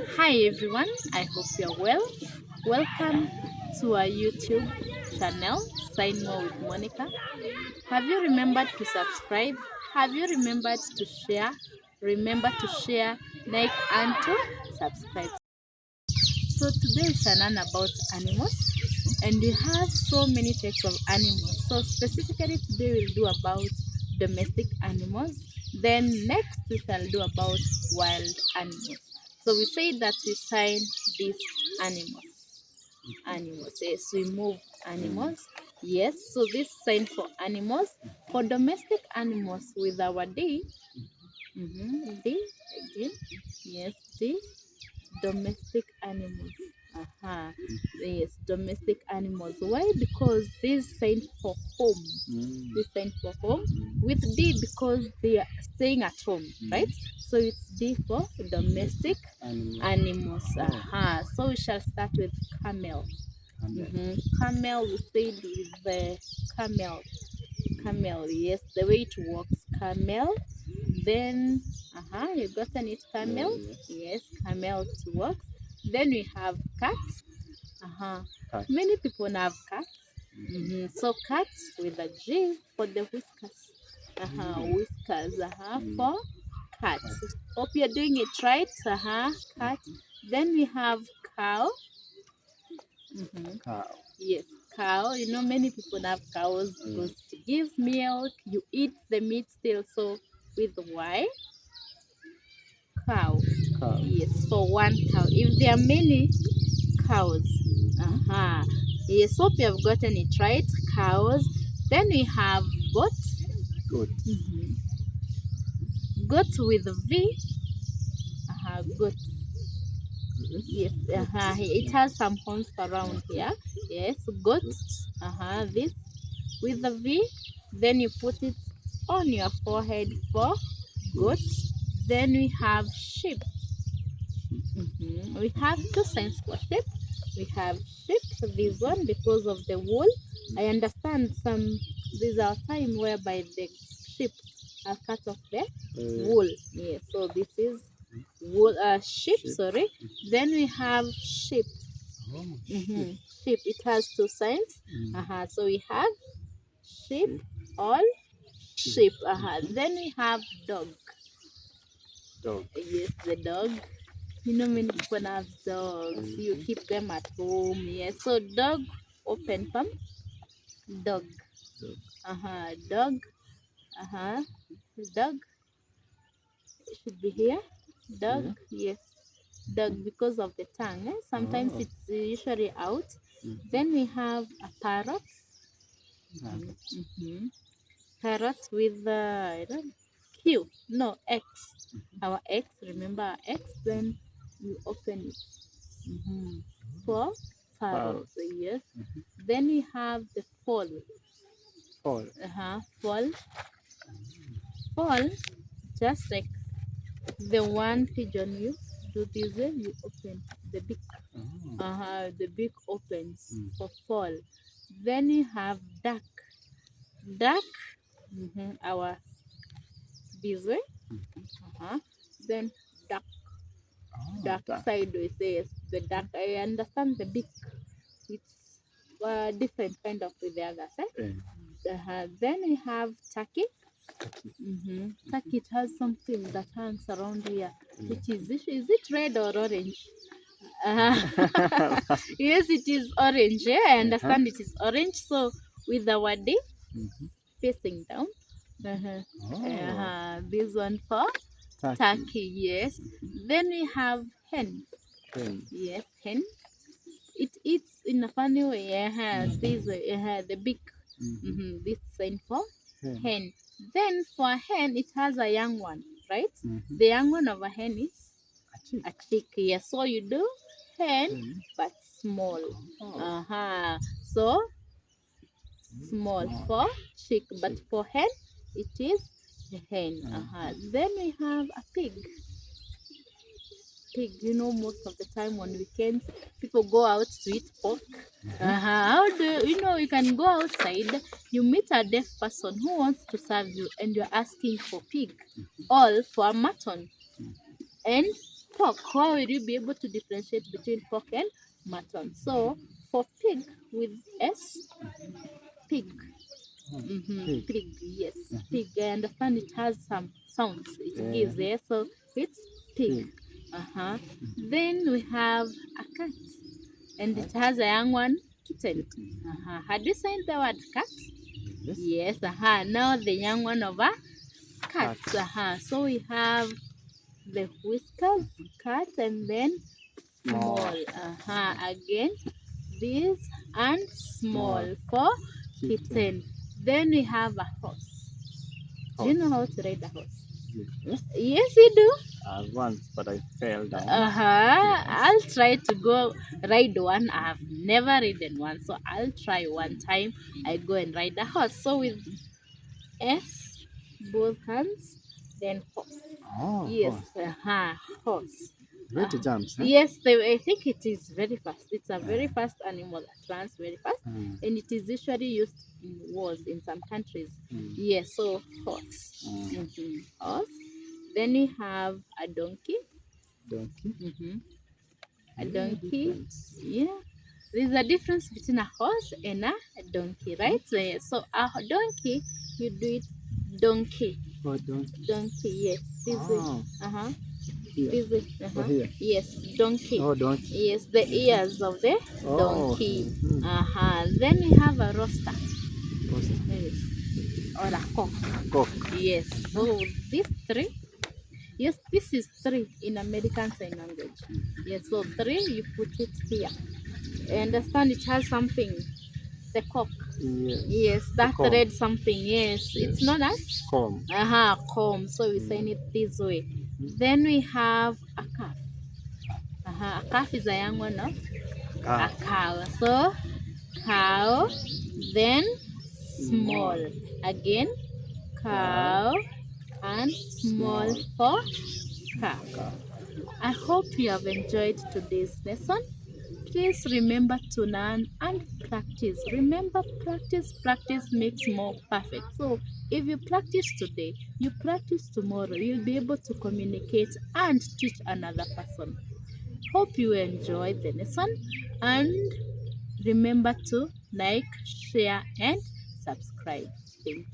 Hi everyone, I hope you're well. Welcome to our YouTube channel, Sign More with Monica. Have you remembered to subscribe? Have you remembered to share? Remember to share, like, and to subscribe. So today we shall learn about animals, and we have so many types of animals. So specifically today we'll do about domestic animals. Then next we shall do about wild animals. So we say that we sign these animals. Animals. Yes, we move animals. Yes, so this sign for animals. For domestic animals with our D. D again. Yes, D domestic animals. Yes, domestic animals. Why? Because this sign for home. This sign for home with D because they are staying at home, right? So it's D for domestic animals. So we shall start with camel. Camel, we said with the camel. Camel, yes, the way it works. Camel, then you gotten it, camel. Yes, camel to work. Then we have cats. Many people have cats. So cats with a G for the whiskers. Whiskers. For cats. Hope you're doing it right. Cat. Then we have cow. Cow. Yes, cow. You know, many people have cows because it gives milk. You eat the meat still. So with Y, cow. Cow. Yes, for one cow. If there are many cows, yes, hope you have gotten it right. Cows. Then we have goat. Goat. Goat with V. Goat. Yes, it has some horns around here. Yes, goat. This with the V. Then you put it on your forehead for goat. Then we have sheep. We have two signs for sheep. We have sheep, this one because of the wool. I understand there's a time whereby the sheep are cut off the wool. Yeah, so this is wool, sheep, sorry. Then we have sheep. Sheep, it has two signs. So we have sheep, all sheep. Then we have dog. Dog. Yes, the dog. You know, many people have dogs. You keep them at home. Yes. So dog, open palm. Dog. Dog. Uh-huh. Dog should be here. Dog. Yes. Dog because of the tongue. Sometimes it's usually out. Then we have a parrot. Parrot with I don't Q. No, X. Our X. Remember our X. Then you open it. For parrot. Yes. Then we have the fall. Fall. Fall. Fall. Just like the one pigeon you do this way, you open the beak. The beak opens for fall. Then we have duck. Duck. Our this way. Then duck. Duck sideways. Yes, the duck. I understand the beak. It's different kind of with the others. Then we have turkey. Turkey, it has something that hangs around here, which is it red or orange? Uh, yes, it is orange. Yeah, I understand it is orange. So with our D facing down. This one for turkey. Yes. Then we have hen. Yes, hen. It eats in a funny way. This way. The beak. This sign for hen. Then for hen, it has a young one, right? The young one of a hen is a chick. Yes, so you do hen, but small. So small for chick, but for hen, it is hen. Then we have a pig. Pig, you know, most of the time on weekends, people go out to eat pork. How do you can go outside, you meet a deaf person who wants to serve you, and you're asking for pig, all for mutton and pork. How will you be able to differentiate between pork and mutton? So for pig with S, pig. Pig. Pig, yes, pig. I understand it has some sounds it gives there, so it's pig. Pig. Then we have a cat, and it has a young one, kitten. Had you seen the word cat? Yes. Yes. Now the young one of a cat. So we have the whiskers, cat, and then small. Again, this and small for kitten. Then we have a horse. Do you know how to ride a horse? Yes. Yes, you do. Once, but I fell down. I'll try to go ride one. I've never ridden one, so I'll try one time. I go and ride a horse. So with S, both hands, then horse. Oh, Yes, horse. horse. Great jumps, huh? Yes, I think it is very fast. It's a very fast animal that runs very fast, and it is usually used in wars in some countries. Yes, so horse. Horse. Then we have a donkey. Donkey. A Yeah, donkey. difference. Yeah. There's a difference between a horse and a donkey, right? So a donkey, you do it donkey. Oh, donkey. Donkey, yes. This way. Here. This way. Oh, here. Yes, donkey. Oh, donkey. Yes, the ears of the Oh. donkey. Then we have a rooster. Roast. Yes. Or a cock. Cock. Yes. So these three. Yes, this is three in American Sign Language. Yes, so three, you put it here. I understand it has something. The cock. Yes. Yes, that comb. red something. Yes, it's known as Comb. comb. So we sign it this way. Then we have a calf. A calf is a young one of a cow. So cow, then small. Again, cow, and small for calf. I hope you have enjoyed today's lesson. Please remember to learn and practice. Remember, practice makes more perfect. So if you practice today, you practice tomorrow, you'll be able to communicate and teach another person. Hope you enjoyed the lesson, and remember to like, share, and subscribe. Thank you.